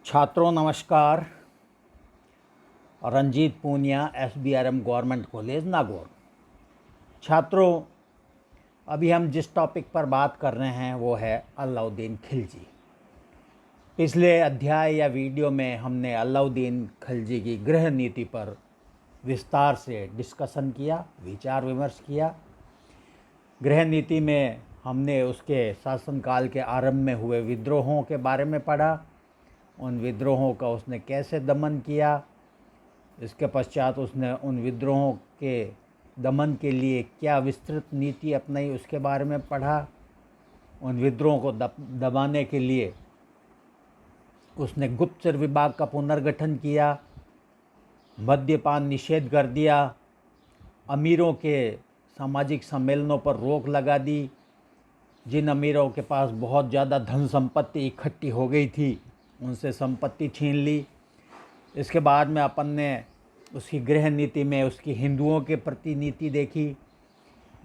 छात्रों नमस्कार। Ranjeet Punia, SBRM government college Nagaur. छात्रों, अभी हम जिस टॉपिक पर बात कर रहे हैं वो है अलाउद्दीन खिलजी। पिछले अध्याय या वीडियो में हमने अलाउद्दीन खिलजी की गृह नीति पर विस्तार से डिस्कशन किया, विचार विमर्श किया। गृह नीति में हमने उसके शासनकाल के आरंभ में हुए विद्रोहों के बारे में पढ़ा, उन विद्रोहों का उसने कैसे दमन किया। इसके पश्चात उसने उन विद्रोहों के दमन के लिए क्या विस्तृत नीति अपनाई उसके बारे में पढ़ा। उन विद्रोहों को दबाने के लिए उसने गुप्तचर विभाग का पुनर्गठन किया, मद्यपान निषेध कर दिया, अमीरों के सामाजिक सम्मेलनों पर रोक लगा दी। जिन अमीरों के पास बहुत ज़्यादा धन संपत्ति इकट्ठी हो गई थी उनसे संपत्ति छीन ली। इसके बाद में अपन ने उसकी गृह नीति में उसकी हिंदुओं के प्रति नीति देखी।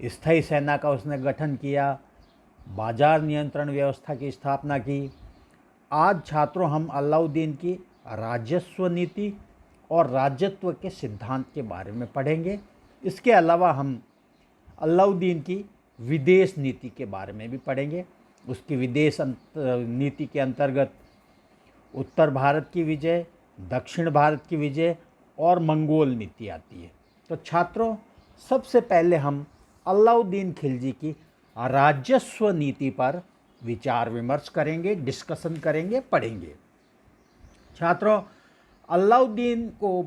स्थायी सेना का उसने गठन किया, बाजार नियंत्रण व्यवस्था की स्थापना की। आज छात्रों हम अलाउद्दीन की राजस्व नीति और राज्यत्व के सिद्धांत के बारे में पढ़ेंगे। इसके अलावा हम अलाउद्दीन की विदेश नीति के बारे में भी पढ़ेंगे। उसकी विदेश नीति के अंतर्गत उत्तर भारत की विजय, दक्षिण भारत की विजय और मंगोल नीति आती है। तो छात्रों, सबसे पहले हम अलाउद्दीन खिलजी की राजस्व नीति पर विचार विमर्श करेंगे, डिस्कशन करेंगे, पढ़ेंगे। छात्रों, अलाउद्दीन को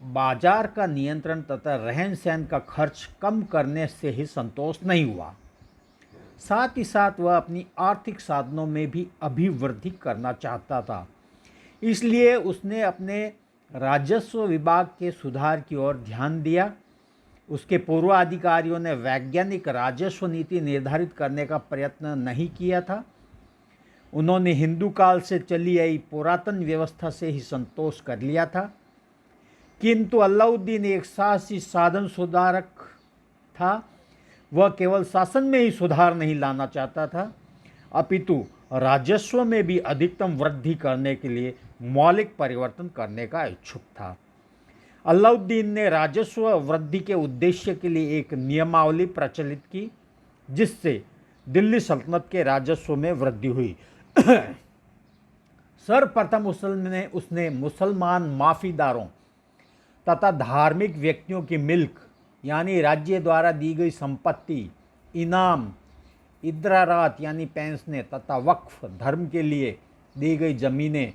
बाजार का नियंत्रण तथा रहन सहन का खर्च कम करने से ही संतोष नहीं हुआ, साथ ही साथ वह अपनी आर्थिक साधनों में भी अभिवृद्धि करना चाहता था। इसलिए उसने अपने राजस्व विभाग के सुधार की ओर ध्यान दिया। उसके पूर्वाधिकारियों ने वैज्ञानिक राजस्व नीति निर्धारित करने का प्रयत्न नहीं किया था। उन्होंने हिंदू काल से चली आई पुरातन व्यवस्था से ही संतोष कर लिया था। किंतु अलाउद्दीन एक साहसी साधन सुधारक था। वह केवल शासन में ही सुधार नहीं लाना चाहता था, अपितु राजस्व में भी अधिकतम वृद्धि करने के लिए मौलिक परिवर्तन करने का इच्छुक था। अलाउद्दीन ने राजस्व वृद्धि के उद्देश्य के लिए एक नियमावली प्रचलित की, जिससे दिल्ली सल्तनत के राजस्व में वृद्धि हुई। सर्वप्रथम उसने मुसलमान माफीदारों तथा धार्मिक व्यक्तियों की मिल्क यानी राज्य द्वारा दी गई संपत्ति, इनाम, इद्रारात यानी पेंशनें तथा वक्फ धर्म के लिए दी गई जमीनें,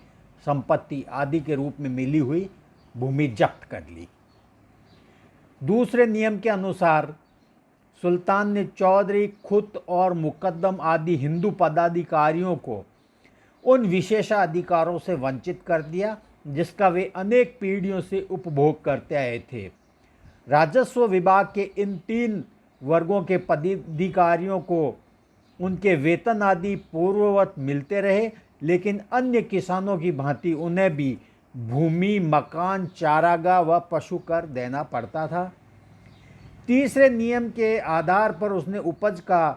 संपत्ति आदि के रूप में मिली हुई भूमि जब्त कर ली। दूसरे नियम के अनुसार सुल्तान ने चौधरी, खुत और मुकद्दम आदि हिंदू पदाधिकारियों को उन विशेषाधिकारों से वंचित कर दिया जिसका वे अनेक पीढ़ियों से उपभोग करते आए थे। राजस्व विभाग के इन 3 वर्गों के पदाधिकारियों को उनके वेतन आदि पूर्ववत मिलते रहे, लेकिन अन्य किसानों की भांति उन्हें भी भूमि, मकान, चारागाह व पशु कर देना पड़ता था। तीसरे नियम के आधार पर उसने उपज का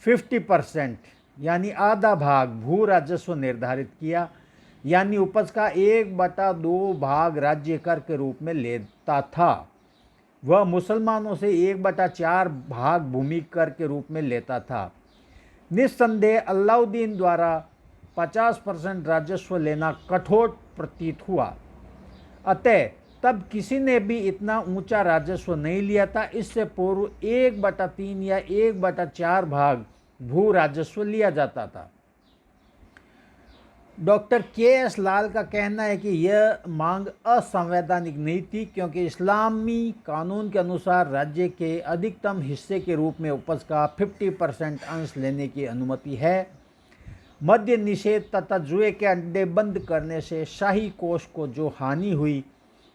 50% यानी आधा भाग भू राजस्व निर्धारित किया, यानी उपज का 1/2 भाग राज्य कर के रूप में लेता था। वह मुसलमानों से 1/4 भाग भूमि कर के रूप में लेता था। निस्संदेह अलाउद्दीन द्वारा 50% राजस्व लेना कठोर प्रतीत हुआ, अतः तब किसी ने भी इतना ऊंचा राजस्व नहीं लिया था। इससे पूर्व 1/3 या 1/4 भाग भू राजस्व लिया जाता था। डॉक्टर KS लाल का कहना है कि यह मांग असंवैधानिक नहीं थी, क्योंकि इस्लामी कानून के अनुसार राज्य के अधिकतम हिस्से के रूप में उपज का 50% अंश लेने की अनुमति है। मद्य निषेध तथा जुए के अड्डे बंद करने से शाही कोष को जो हानि हुई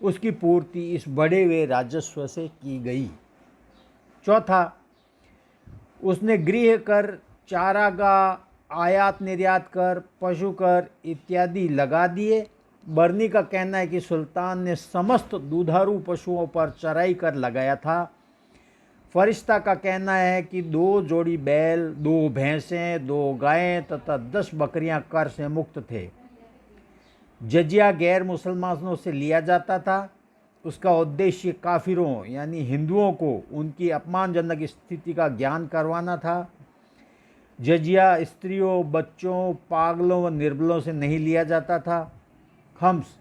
उसकी पूर्ति इस बढ़े हुए राजस्व से की गई। चौथा, उसने गृह कर, चारागाह, आयात निर्यात कर, पशु कर इत्यादि लगा दिए। बर्नी का कहना है कि सुल्तान ने समस्त दुधारू पशुओं पर चराई कर लगाया था। फरिश्ता का कहना है कि 2 जोड़ी बैल, 2 भैंसें, 2 गायें तथा 10 बकरियां कर से मुक्त थे। जजिया गैर मुसलमानों से लिया जाता था। उसका उद्देश्य काफिरों यानी हिंदुओं को उनकी अपमानजनक स्थिति का ज्ञान करवाना था। जजिया स्त्रियों, बच्चों, पागलों व निर्बलों से नहीं लिया जाता था। खम्स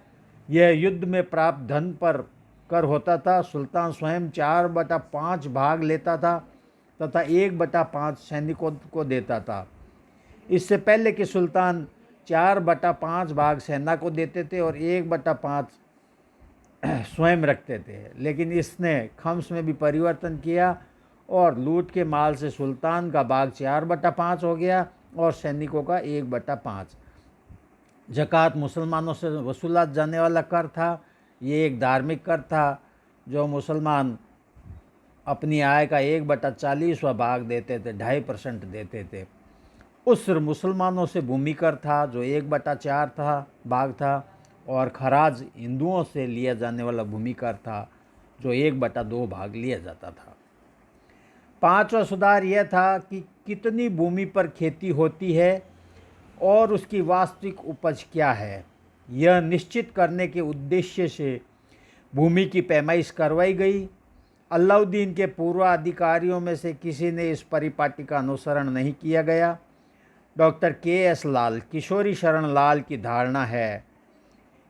यह युद्ध में प्राप्त धन पर कर होता था। सुल्तान स्वयं 4/5 भाग लेता था तथा 1/5 सैनिकों को देता था। इससे पहले कि सुल्तान 4/5 भाग सेना को देते थे और 1/5 स्वयं रखते थे, लेकिन इसने खम्स में भी परिवर्तन किया और लूट के माल से सुल्तान का भाग 4/5 हो गया और सैनिकों का 1/5। ज़कात मुसलमानों से वसूला जाने वाला कर था। ये एक धार्मिक कर था जो मुसलमान अपनी आय का 1/40वां भाग देते थे, 2.5% देते थे। उसर मुसलमानों से भूमि कर था जो 1/4 भाग था और खराज हिंदुओं से लिया जाने वाला भूमि कर था जो 1/2 भाग लिया जाता था। पांचवा सुधार यह था कि कितनी भूमि पर खेती होती है और उसकी वास्तविक उपज क्या है, यह निश्चित करने के उद्देश्य से भूमि की पैमाइश करवाई गई। अलाउद्दीन के पूर्वाधिकारियों में से किसी ने इस परिपाटी का अनुसरण नहीं किया गया। Doctor KS. लाल, किशोरी शरण लाल की धारणा है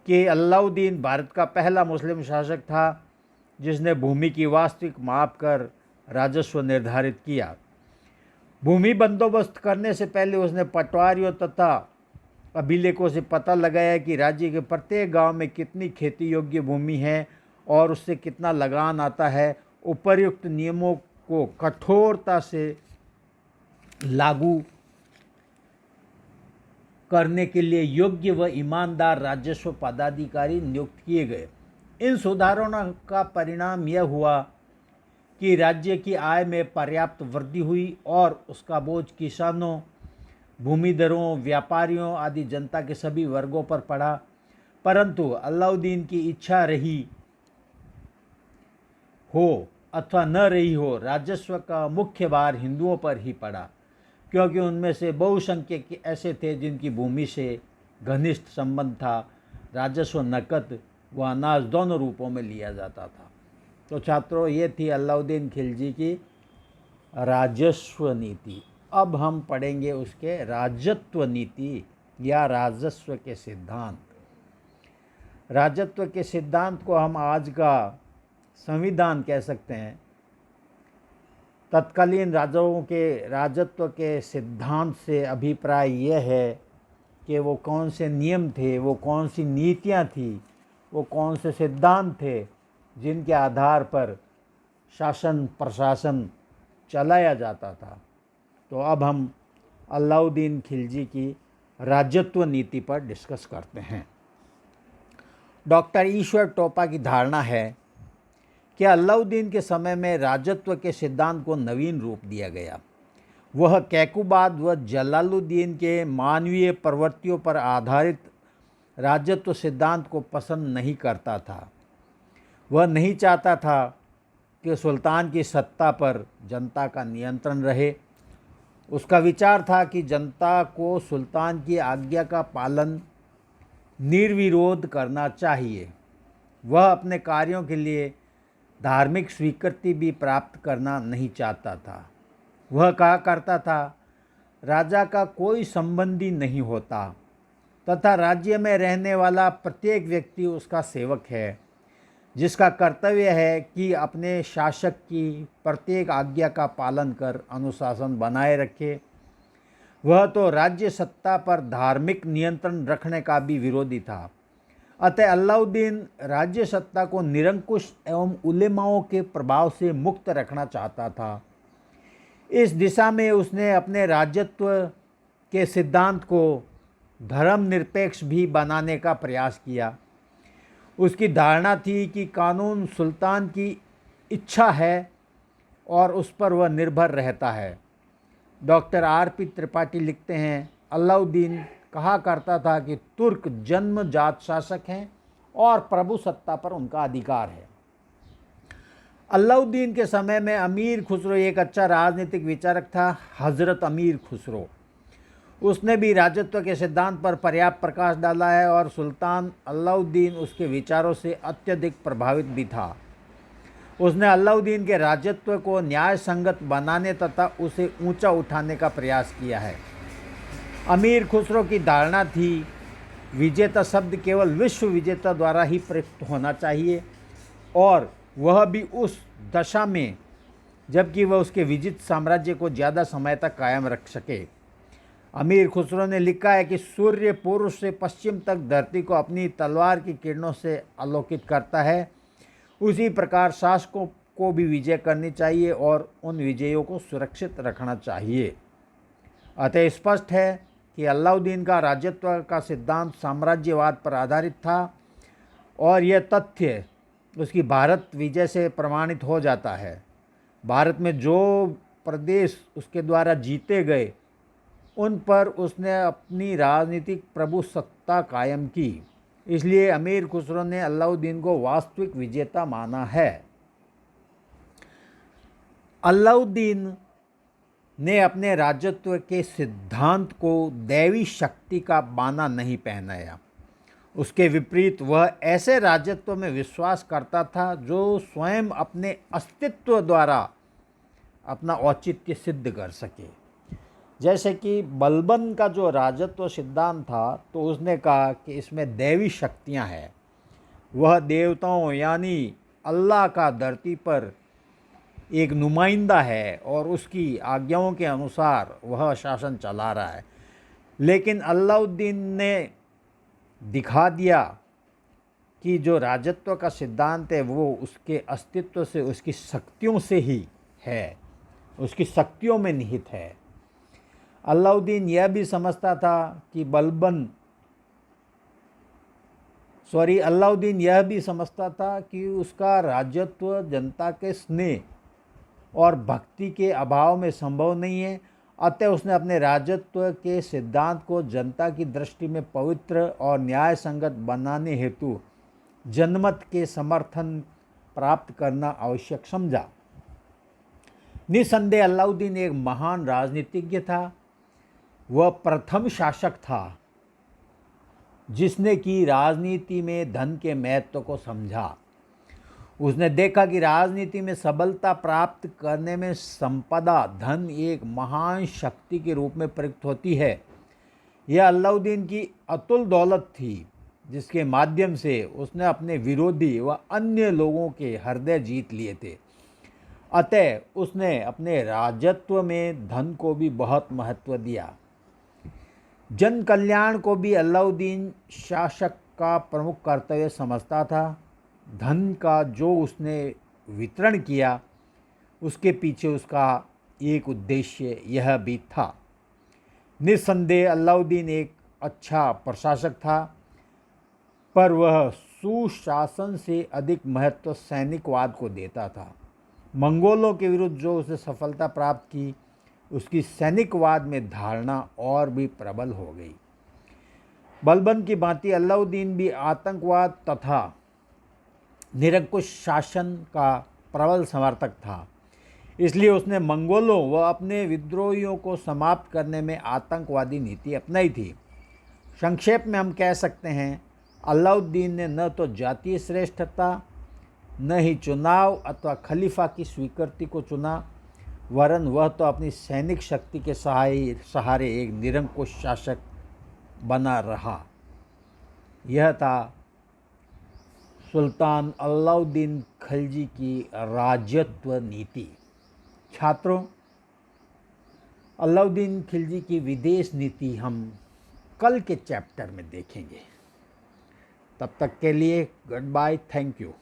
कि अलाउद्दीन भारत का पहला मुस्लिम शासक था जिसने भूमि की वास्तविक माप कर राजस्व निर्धारित किया। भूमि बंदोबस्त करने से पहले उसने पटवारियों तथा अभिलेखों से पता लगाया कि राज्य के प्रत्येक गांव में कितनी खेती योग्य भूमि है और उससे कितना लगान आता है। उपर्युक्त नियमों को कठोरता से लागू करने के लिए योग्य व ईमानदार राजस्व पदाधिकारी नियुक्त किए गए। इन सुधारों का परिणाम यह हुआ कि राज्य की आय में पर्याप्त वृद्धि हुई और उसका बोझ किसानों, भूमिधरों, व्यापारियों आदि जनता के सभी वर्गों पर पड़ा। परंतु अलाउद्दीन की इच्छा रही हो अथवा न रही हो, राजस्व का मुख्य भार हिंदुओं पर ही पड़ा, क्योंकि उनमें से बहुसंख्यक ऐसे थे जिनकी भूमि से घनिष्ठ संबंध था। राजस्व नकद व अनाज दोनों रूपों में लिया जाता था। तो छात्रों, ये थी अलाउद्दीन खिलजी की राजस्व नीति। अब हम पढ़ेंगे उसके राजत्व नीति या राजस्व के सिद्धांत। राजत्व के सिद्धांत को हम आज का संविधान कह सकते हैं। तत्कालीन राजाओं के राजत्व के सिद्धांत से अभिप्राय यह है कि वो कौन से नियम थे, वो कौन सी नीतियाँ थी, वो कौन से सिद्धांत थे जिनके आधार पर शासन प्रशासन चलाया जाता था। तो अब हम अलाउद्दीन खिलजी की राजत्व नीति पर डिस्कस करते हैं। डॉक्टर ईश्वर टोपा की धारणा है कि अलाउद्दीन के समय में राजत्व के सिद्धांत को नवीन रूप दिया गया। वह कैकुबाद व जलालुद्दीन के मानवीय प्रवृत्तियों पर आधारित राजत्व सिद्धांत को पसंद नहीं करता था। वह नहीं चाहता था कि सुल्तान की सत्ता पर जनता का नियंत्रण रहे। उसका विचार था कि जनता को सुल्तान की आज्ञा का पालन निर्विरोध करना चाहिए। वह अपने कार्यों के लिए धार्मिक स्वीकृति भी प्राप्त करना नहीं चाहता था। वह कहा करता था, राजा का कोई संबंधी नहीं होता तथा राज्य में रहने वाला प्रत्येक व्यक्ति उसका सेवक है, जिसका कर्तव्य है कि अपने शासक की प्रत्येक आज्ञा का पालन कर अनुशासन बनाए रखे। वह तो राज्य सत्ता पर धार्मिक नियंत्रण रखने का भी विरोधी था। अतः अलाउद्दीन राज्य सत्ता को निरंकुश एवं उलेमाओं के प्रभाव से मुक्त रखना चाहता था। इस दिशा में उसने अपने राजत्व के सिद्धांत को धर्मनिरपेक्ष भी बनाने का प्रयास किया। उसकी धारणा थी कि कानून सुल्तान की इच्छा है और उस पर वह निर्भर रहता है। Doctor RP. त्रिपाठी लिखते हैं, अलाउद्दीन कहा करता था कि तुर्क जन्मजात शासक हैं और प्रभु सत्ता पर उनका अधिकार है। अलाउद्दीन के समय में अमीर खुसरो एक अच्छा राजनीतिक विचारक था। हज़रत अमीर खुसरो उसने भी राजत्व के सिद्धांत पर पर्याप्त प्रकाश डाला है और सुल्तान अलाउद्दीन उसके विचारों से अत्यधिक प्रभावित भी था। उसने अलाउद्दीन के राजत्व को न्याय संगत बनाने तथा उसे ऊंचा उठाने का प्रयास किया है। अमीर खुसरो की धारणा थी विजेता शब्द केवल विश्व विजेता द्वारा ही प्रयुक्त होना चाहिए, और वह भी उस दशा में जबकि वह उसके विजित साम्राज्य को ज़्यादा समय तक कायम रख सके। अमीर खुसरो ने लिखा है कि सूर्य पूर्व से पश्चिम तक धरती को अपनी तलवार की किरणों से आलोकित करता है, उसी प्रकार शासकों को भी विजय करनी चाहिए और उन विजयों को सुरक्षित रखना चाहिए। अतः स्पष्ट है कि अलाउद्दीन का राजत्व का सिद्धांत साम्राज्यवाद पर आधारित था, और यह तथ्य उसकी भारत विजय से प्रमाणित हो जाता है। भारत में जो प्रदेश उसके द्वारा जीते गए उन पर उसने अपनी राजनीतिक प्रभुसत्ता कायम की। इसलिए अमीर खुसरो ने अलाउद्दीन को वास्तविक विजेता माना है। अलाउद्दीन ने अपने राजत्व के सिद्धांत को दैवी शक्ति का बाना नहीं पहनाया। उसके विपरीत वह ऐसे राजत्व में विश्वास करता था जो स्वयं अपने अस्तित्व द्वारा अपना औचित्य सिद्ध कर सके। जैसे कि बलबन का जो राजत्व सिद्धांत था, तो उसने कहा कि इसमें दैवी शक्तियां हैं, वह देवताओं यानी अल्लाह का धरती पर एक नुमाइंदा है और उसकी आज्ञाओं के अनुसार वह शासन चला रहा है। लेकिन अलाउद्दीन ने दिखा दिया कि जो राजत्व का सिद्धांत है वो उसके अस्तित्व से, उसकी शक्तियों से ही है, उसकी शक्तियों में निहित है। अलाउद्दीन यह भी समझता था कि अलाउद्दीन यह भी समझता था कि उसका राजत्व जनता के स्नेह और भक्ति के अभाव में संभव नहीं है। अतः उसने अपने राजत्व के सिद्धांत को जनता की दृष्टि में पवित्र और न्याय संगत बनाने हेतु जनमत के समर्थन प्राप्त करना आवश्यक समझा। निसंदेह अलाउद्दीन एक महान राजनीतिज्ञ था। वह प्रथम शासक था जिसने कि राजनीति में धन के महत्व को समझा। उसने देखा कि राजनीति में सबलता प्राप्त करने में संपदा, धन एक महान शक्ति के रूप में प्रयुक्त होती है। यह अलाउद्दीन की अतुल दौलत थी जिसके माध्यम से उसने अपने विरोधी व अन्य लोगों के हृदय जीत लिए थे। अतः उसने अपने राजत्व में धन को भी बहुत महत्व दिया। जन कल्याण को भी अलाउद्दीन शासक का प्रमुख कर्तव्य समझता था। धन का जो उसने वितरण किया उसके पीछे उसका एक उद्देश्य यह भी था। निस्संदेह अलाउद्दीन एक अच्छा प्रशासक था, पर वह सुशासन से अधिक महत्व सैनिकवाद को देता था। मंगोलों के विरुद्ध जो उसने सफलता प्राप्त की, उसकी सैनिकवाद में धारणा और भी प्रबल हो गई। बलबन की भांति अलाउद्दीन भी आतंकवाद तथा निरंकुश शासन का प्रबल समर्थक था। इसलिए उसने मंगोलों व अपने विद्रोहियों को समाप्त करने में आतंकवादी नीति अपनाई थी। संक्षेप में हम कह सकते हैं, अलाउद्दीन ने न तो जातीय श्रेष्ठता, न ही चुनाव अथवा खलीफा की स्वीकृति को चुना, वरन वह तो अपनी सैनिक शक्ति के सहारे एक निरंकुश शासक बना रहा। यह था सुल्तान अलाउद्दीन खिलजी की राजत्व नीति। छात्रों, अलाउद्दीन खिलजी की विदेश नीति हम कल के चैप्टर में देखेंगे। तब तक के लिए गुड बाय, थैंक यू।